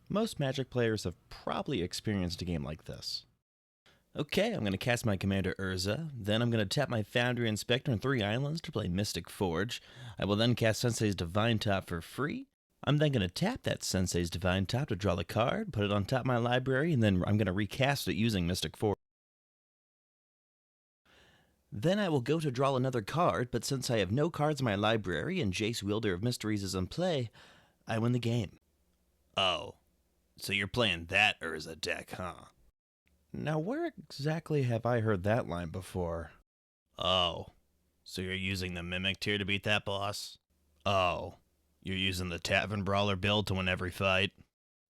Most Magic players have probably experienced a game like this. Okay, I'm going to cast my commander Urza, then I'm going to tap my Foundry Inspector and 3 islands to play Mystic Forge. I will then cast Sensei's Divine Top for free. I'm then going to tap that Sensei's Divine Top to draw the card, put it on top of my library, and then I'm going to recast it using Mystic Forge. Then I will go to draw another card, but since I have no cards in my library and Jace Wielder of Mysteries is in play, I win the game. Oh, so you're playing that Urza deck, huh? Now, where exactly have I heard that line before? Oh, so you're using the Mimic tier to beat that boss? Oh, you're using the Tavern Brawler build to win every fight?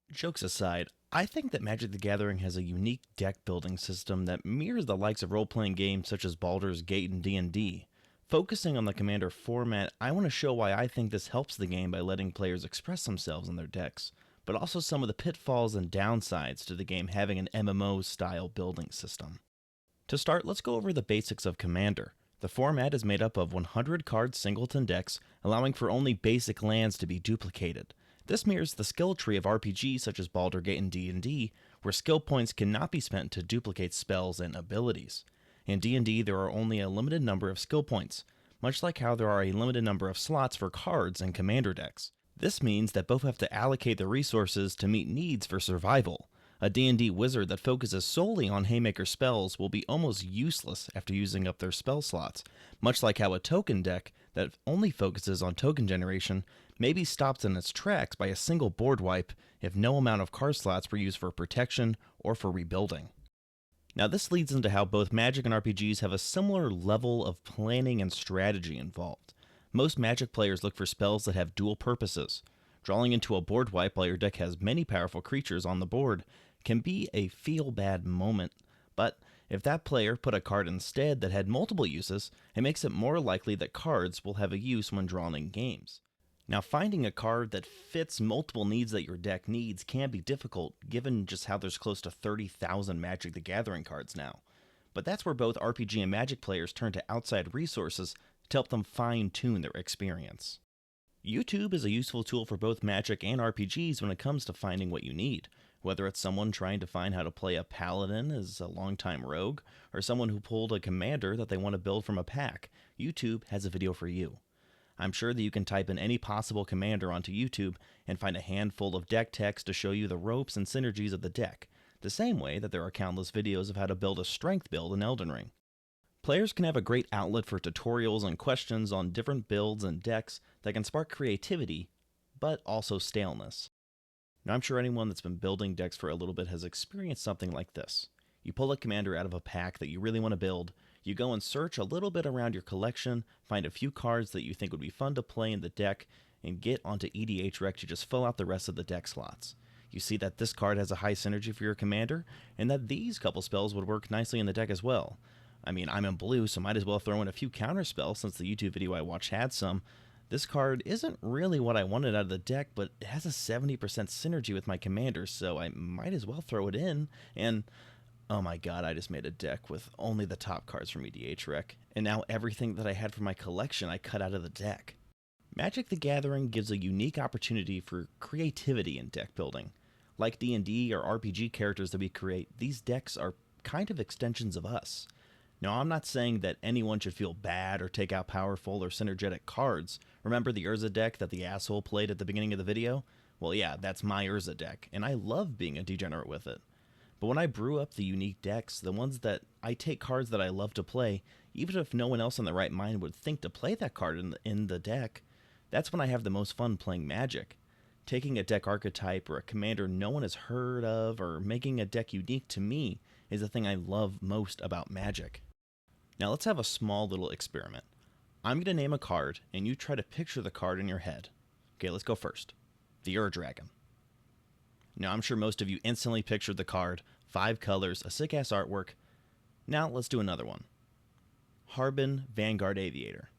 Jokes aside, I think that Magic the Gathering has a unique deck building system that mirrors the likes of role-playing games such as Baldur's Gate and D&D. Focusing on the Commander format, I want to show why I think this helps the game by letting players express themselves in their decks, but also some of the pitfalls and downsides to the game having an MMO-style building system. To start, let's go over the basics of Commander. The format is made up of 100-card singleton decks, allowing for only basic lands to be duplicated. This mirrors the skill tree of RPGs such as Baldur's Gate and D&D, where skill points cannot be spent to duplicate spells and abilities. In D&D, there are only a limited number of skill points, much like how there are a limited number of slots for cards in Commander decks. This means that both have to allocate the resources to meet needs for survival. A D&D wizard that focuses solely on Haymaker spells will be almost useless after using up their spell slots, much like how a token deck that only focuses on token generation may be stopped in its tracks by a single board wipe if no amount of card slots were used for protection or for rebuilding. Now this leads into how both Magic and RPGs have a similar level of planning and strategy involved. Most Magic players look for spells that have dual purposes. Drawing into a board wipe while your deck has many powerful creatures on the board can be a feel-bad moment, but if that player put a card instead that had multiple uses, it makes it more likely that cards will have a use when drawn in games. Now, finding a card that fits multiple needs that your deck needs can be difficult, given just how there's close to 30,000 Magic the Gathering cards now. But that's where both RPG and Magic players turn to outside resources to help them fine-tune their experience. YouTube is a useful tool for both Magic and RPGs when it comes to finding what you need. Whether it's someone trying to find how to play a paladin as a longtime rogue, or someone who pulled a commander that they want to build from a pack, YouTube has a video for you. I'm sure that you can type in any possible commander onto YouTube and find a handful of deck text to show you the ropes and synergies of the deck, the same way that there are countless videos of how to build a strength build in Elden Ring. Players can have a great outlet for tutorials and questions on different builds and decks that can spark creativity, but also staleness. Now, I'm sure anyone that's been building decks for a little bit has experienced something like this. You pull a commander out of a pack that you really want to build, you go and search a little bit around your collection, find a few cards that you think would be fun to play in the deck, and get onto EDHREC to just fill out the rest of the deck slots. You see that this card has a high synergy for your commander, and that these couple spells would work nicely in the deck as well. I mean, I'm in blue, so might as well throw in a few counter spells since the YouTube video I watched had some. This card isn't really what I wanted out of the deck, but it has a 70% synergy with my commander, so I might as well throw it in. And oh my god, I just made a deck with only the top cards from EDHREC, and now everything that I had from my collection I cut out of the deck. Magic the Gathering gives a unique opportunity for creativity in deck building. Like D&D or RPG characters that we create, these decks are kind of extensions of us. Now, I'm not saying that anyone should feel bad or take out powerful or synergetic cards. Remember the Urza deck that the asshole played at the beginning of the video? Well, yeah, that's my Urza deck, and I love being a degenerate with it. But when I brew up the unique decks, the ones that I take cards that I love to play, even if no one else in the right mind would think to play that card in the deck, that's when I have the most fun playing Magic. Taking a deck archetype or a commander no one has heard of, or making a deck unique to me, is the thing I love most about Magic. Now let's have a small little experiment. I'm going to name a card, and you try to picture the card in your head. Okay, let's go first. The Ur-Dragon. Now I'm sure most of you instantly pictured the card, 5 colors, a sick-ass artwork. Now let's do another one. Harbin Vanguard Aviator.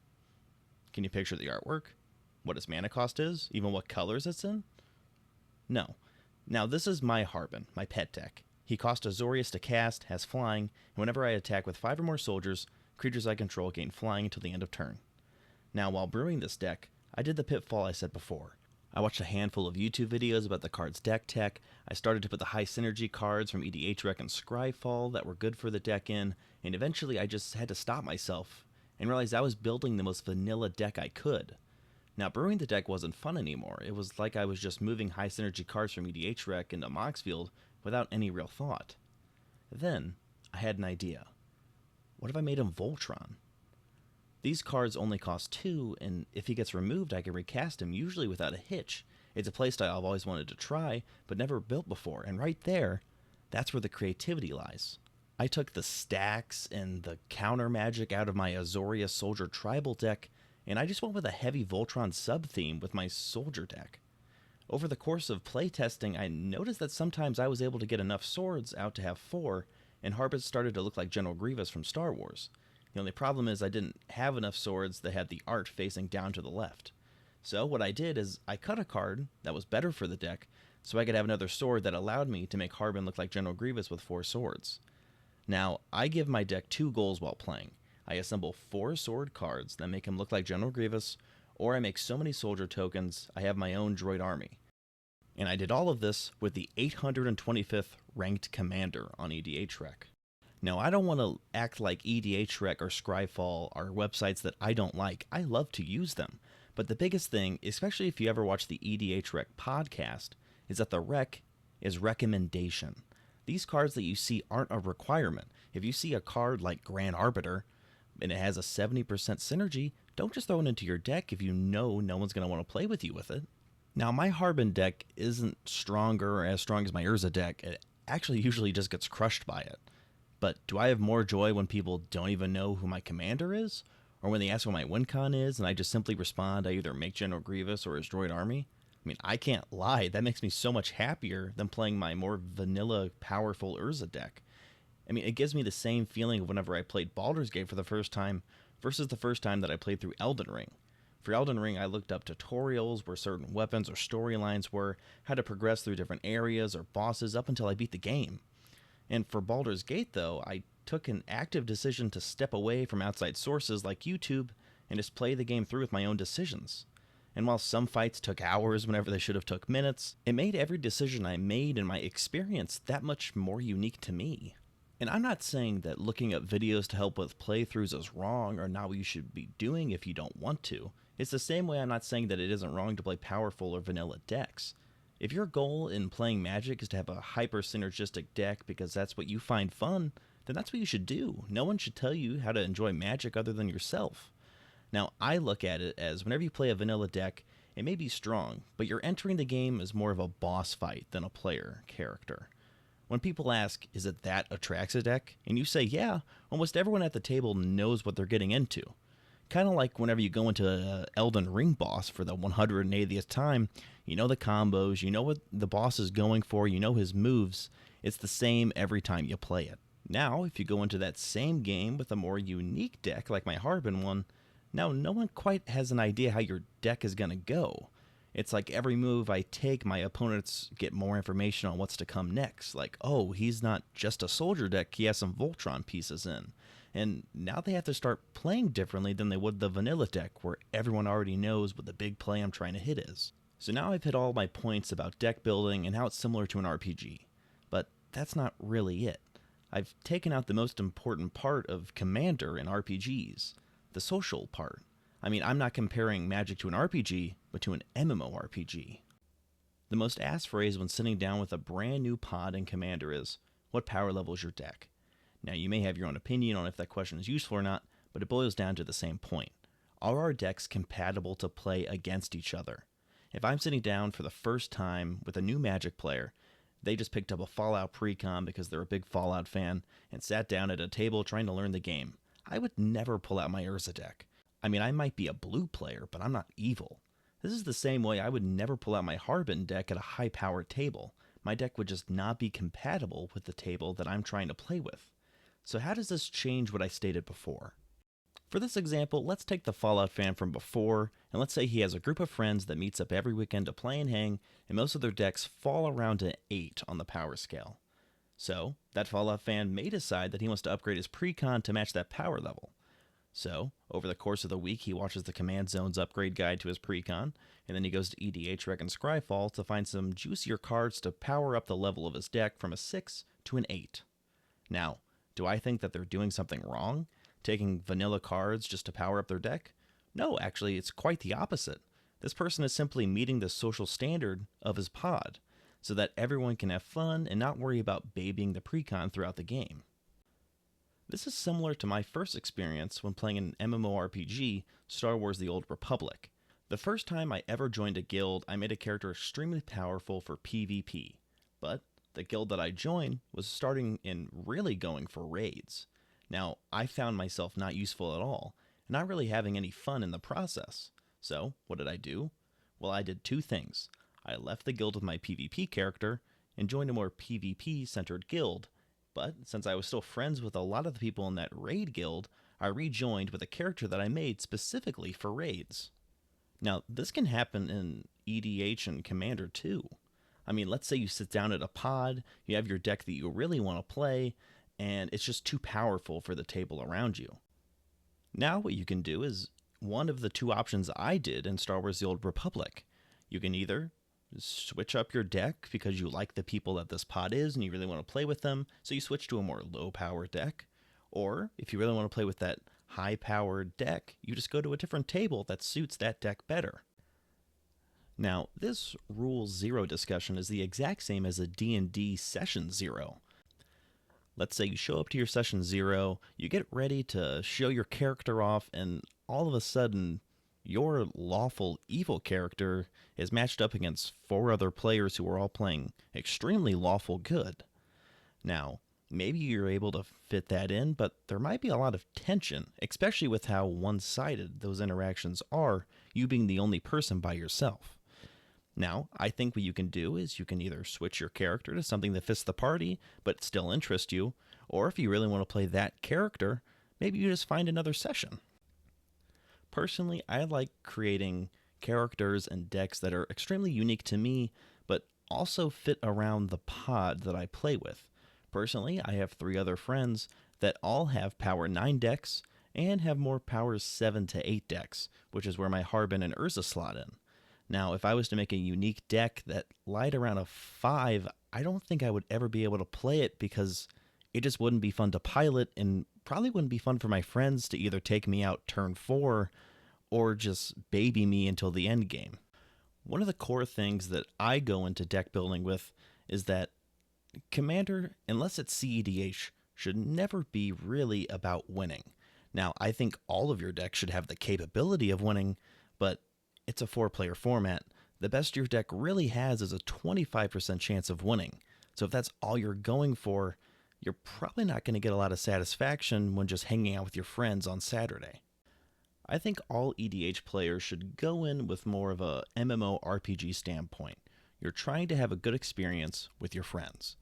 Can you picture the artwork? What its mana cost is? Even what colors it's in? No. Now this is my Harbin, my pet deck. He costs Azorius to cast, has flying, and whenever I attack with 5 or more soldiers, creatures I control gain flying until the end of turn. Now, while brewing this deck, I did the pitfall I said before. I watched a handful of YouTube videos about the card's deck tech. I started to put the high synergy cards from EDHREC and Scryfall that were good for the deck in, and eventually I just had to stop myself and realize I was building the most vanilla deck I could. Now, brewing the deck wasn't fun anymore. It was like I was just moving high synergy cards from EDHREC into Moxfield without any real thought. Then, I had an idea. What if I made him Voltron? These cards only cost 2, and if he gets removed, I can recast him, usually without a hitch. It's a playstyle I've always wanted to try, but never built before, and right there, that's where the creativity lies. I took the stacks and the counter magic out of my Azoria Soldier Tribal deck, and I just went with a heavy Voltron sub-theme with my Soldier deck. Over the course of playtesting, I noticed that sometimes I was able to get enough swords out to have 4, and Harbit started to look like General Grievous from Star Wars. The only problem is I didn't have enough swords that had the art facing down to the left. So what I did is I cut a card that was better for the deck so I could have another sword that allowed me to make Harbin look like General Grievous with 4 swords. Now, I give my deck 2 goals while playing. I assemble 4 sword cards that make him look like General Grievous, or I make so many soldier tokens I have my own droid army. And I did all of this with the 825th ranked commander on EDHREC. Now, I don't want to act like EDHREC or Scryfall are websites that I don't like. I love to use them. But the biggest thing, especially if you ever watch the EDHREC podcast, is that the rec is recommendation. These cards that you see aren't a requirement. If you see a card like Grand Arbiter and it has a 70% synergy, don't just throw it into your deck if you know no one's going to want to play with you with it. Now, my Harbin deck isn't stronger or as strong as my Urza deck. It actually usually just gets crushed by it. But do I have more joy when people don't even know who my commander is? Or when they ask what my win con is and I just simply respond, I either make General Grievous or his droid army? I mean, I can't lie, that makes me so much happier than playing my more vanilla, powerful Urza deck. I mean, it gives me the same feeling of whenever I played Baldur's Gate for the first time versus the first time that I played through Elden Ring. For Elden Ring, I looked up tutorials where certain weapons or storylines were, how to progress through different areas or bosses up until I beat the game. And for Baldur's Gate, though, I took an active decision to step away from outside sources like YouTube and just play the game through with my own decisions. And while some fights took hours whenever they should have took minutes, it made every decision I made and my experience that much more unique to me. And I'm not saying that looking up videos to help with playthroughs is wrong or not what you should be doing if you don't want to. It's the same way I'm not saying that it isn't wrong to play powerful or vanilla decks. If your goal in playing Magic is to have a hyper-synergistic deck because that's what you find fun, then that's what you should do. No one should tell you how to enjoy Magic other than yourself. Now, I look at it as whenever you play a vanilla deck, it may be strong, but you're entering the game as more of a boss fight than a player character. When people ask, is it that Atraxa deck? And you say, yeah, almost everyone at the table knows what they're getting into. Kind of like whenever you go into an Elden Ring boss for the 180th time, you know the combos, you know what the boss is going for, you know his moves. It's the same every time you play it. Now, if you go into that same game with a more unique deck like my Harbin one, now no one quite has an idea how your deck is going to go. It's like every move I take, my opponents get more information on what's to come next. Like, oh, he's not just a soldier deck, he has some Voltron pieces in. And now they have to start playing differently than they would the vanilla deck, where everyone already knows what the big play I'm trying to hit is. So now I've hit all my points about deck building and how it's similar to an RPG. But that's not really it. I've taken out the most important part of Commander in RPGs, the social part. I mean, I'm not comparing Magic to an RPG, but to an MMORPG. The most asked phrase when sitting down with a brand new pod in Commander is, what power level is your deck? Now, you may have your own opinion on if that question is useful or not, but it boils down to the same point. Are our decks compatible to play against each other? If I'm sitting down for the first time with a new Magic player, they just picked up a Fallout pre-com because they're a big Fallout fan, and sat down at a table trying to learn the game, I would never pull out my Urza deck. I mean, I might be a blue player, but I'm not evil. This is the same way I would never pull out my Harbin deck at a high-powered table. My deck would just not be compatible with the table that I'm trying to play with. So how does this change what I stated before? For this example, let's take the Fallout fan from before, and let's say he has a group of friends that meets up every weekend to play and hang, and most of their decks fall around an 8 on the power scale. So, that Fallout fan may decide that he wants to upgrade his pre-con to match that power level. So, over the course of the week, he watches the Command Zone's upgrade guide to his precon, and then he goes to EDH Rec and Scryfall to find some juicier cards to power up the level of his deck from a 6 to an 8. Now, do I think that they're doing something wrong, taking vanilla cards just to power up their deck? No, actually, it's quite the opposite. This person is simply meeting the social standard of his pod, so that everyone can have fun and not worry about babying the precon throughout the game. This is similar to my first experience when playing an MMORPG, Star Wars The Old Republic. The first time I ever joined a guild, I made a character extremely powerful for PvP, but the guild that I joined was starting and really going for raids. Now, I found myself not useful at all, and not really having any fun in the process. So, what did I do? Well, I did two things. I left the guild with my PvP character and joined a more PvP-centered guild, but since I was still friends with a lot of the people in that raid guild, I rejoined with a character that I made specifically for raids. Now, this can happen in EDH and Commander too. I mean, let's say you sit down at a pod, you have your deck that you really want to play, and it's just too powerful for the table around you. Now what you can do is one of the two options I did in Star Wars The Old Republic. You can either switch up your deck because you like the people that this pod is and you really want to play with them, so you switch to a more low-power deck. Or, if you really want to play with that high-powered deck, you just go to a different table that suits that deck better. Now, this Rule 0 discussion is the exact same as a D&D Session 0. Let's say you show up to your Session 0, you get ready to show your character off, and all of a sudden, your lawful evil character is matched up against 4 other players who are all playing extremely lawful good. Now, maybe you're able to fit that in, but there might be a lot of tension, especially with how one-sided those interactions are, you being the only person by yourself. Now, I think what you can do is you can either switch your character to something that fits the party, but still interest you, or if you really want to play that character, maybe you just find another session. Personally, I like creating characters and decks that are extremely unique to me, but also fit around the pod that I play with. Personally, I have 3 other friends that all have Power 9 decks and have more Power 7 to 8 decks, which is where my Harbin and Urza slot in. Now, if I was to make a unique deck that lied around a 5, I don't think I would ever be able to play it because it just wouldn't be fun to pilot and probably wouldn't be fun for my friends to either take me out turn 4 or just baby me until the end game. One of the core things that I go into deck building with is that Commander, unless it's CEDH, should never be really about winning. Now, I think all of your decks should have the capability of winning, but it's a 4-player format. The best your deck really has is a 25% chance of winning. So if that's all you're going for, you're probably not going to get a lot of satisfaction when just hanging out with your friends on Saturday. I think all EDH players should go in with more of a MMORPG standpoint. You're trying to have a good experience with your friends.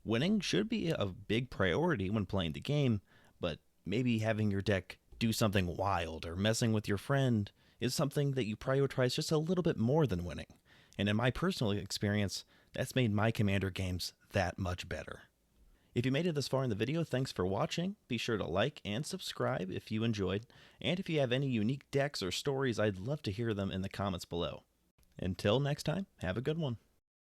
Winning should be a big priority when playing the game, but maybe having your deck do something wild or messing with your friend is something that you prioritize just a little bit more than winning. And in my personal experience, that's made my Commander games that much better. If you made it this far in the video, thanks for watching. Be sure to like and subscribe if you enjoyed. And if you have any unique decks or stories, I'd love to hear them in the comments below. Until next time, have a good one.